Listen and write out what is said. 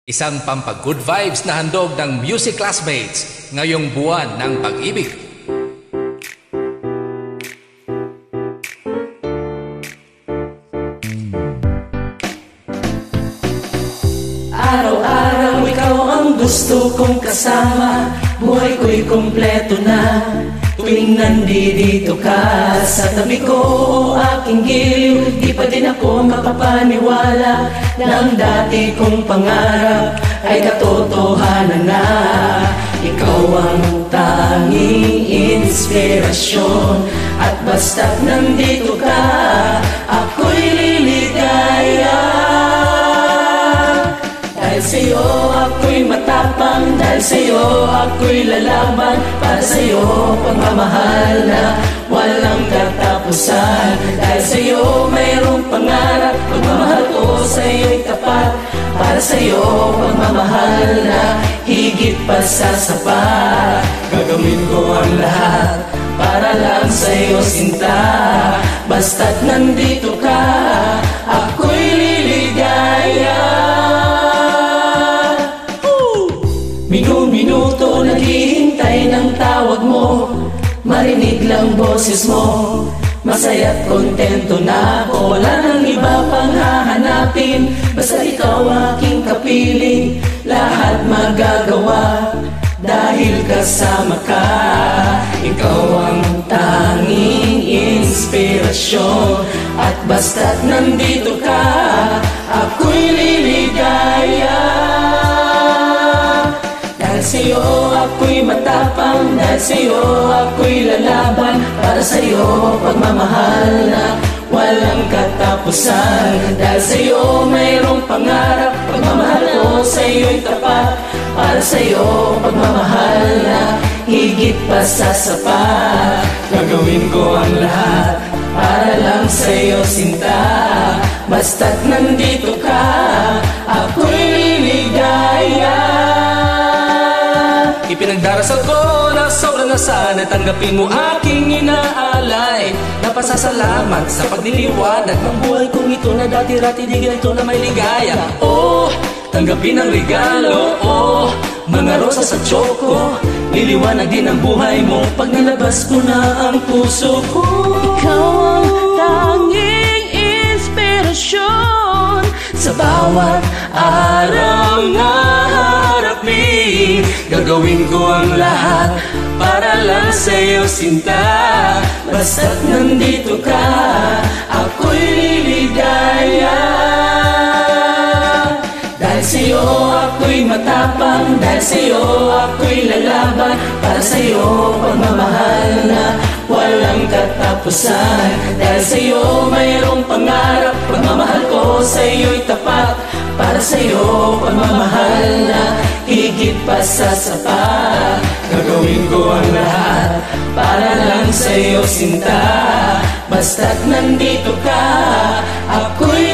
Isang pampag-good vibes na handog ng Music Classmates ngayong buwan ng pag-ibig. Araw-araw ikaw ang gusto kong kasama, buhay ko'y kompleto na tuwing nandito ka sa tabi ko o aking giliw. Di pa din ako makapaniwala na ang dati kong pangarap ay katotohanan na. Ikaw ang tanging inspirasyon at basta't nandito ka, ako'y liligaya. Dahil sa'yo ako'y matapang, dahil sa'yo ako'y lalaban, para sa'yo pagmamahal na walang katapusan. Dahil sa'yo mayroong pangarap, pagmamahal ko sa'yo'y tapat, para sa'yo pagmamahal na higit pa sa sapat. Gagawin ko ang lahat para lang sa'yo sinta, basta't nandito ka, ako'y liligaya. Minuto naghihintay ng tawag mo, marinig lang boses mo, masaya't kontento na ako. Wala nang iba pang hahanapin, basta ikaw aking kapiling, lahat magagawa dahil kasama ka. Ikaw ang tanging inspirasyon at basta't nandito ka, ako'y liligaya. Dahil sa'yo ako'y matapang, dahil sa'yo ako'y lalaban, para sa'yo pagmamahal na walang katapusan. Dahil sa'yo mayroong pangarap, pagmamahal ko sa'yo'y tapat, para sa'yo pagmamahal na higit pa sa sapat. Gagawin ko ang lahat para lang sa'yo sinta, basta't nandito ka, ako'y liligaya. Ipinagdarasal ko na sobrang sana tanggapin mo aking inaalay. Napasasalamat sa pagliliwanag ng buhay kong ito na dati-rati di ganito na may ligaya. Oh, tanggapin ang regalo, oh, mga rosas at tsoko. Liliwanag din ang buhay mo pag nilabas ko na ang puso ko. Ikaw ang tanging inspirasyon Sa bawat araw na harapin, gagawin ko ang lahat para lang sa'yo sinta, basta't nandito ka, ako'y liligaya. Dahil sa'yo ako'y matapang, dahil sa'yo ako'y lalaban, para sa'yo pagmamahal na walang katapusan. Dahil sa'yo mayroong pangarap, pagmamahal ko sa'yo'y tapat, para sa'yo pagmamahal na higit pa sa sapat. Gagawin ko ang lahat para lang sa'yo sinta, basta't nandito ka, ako'y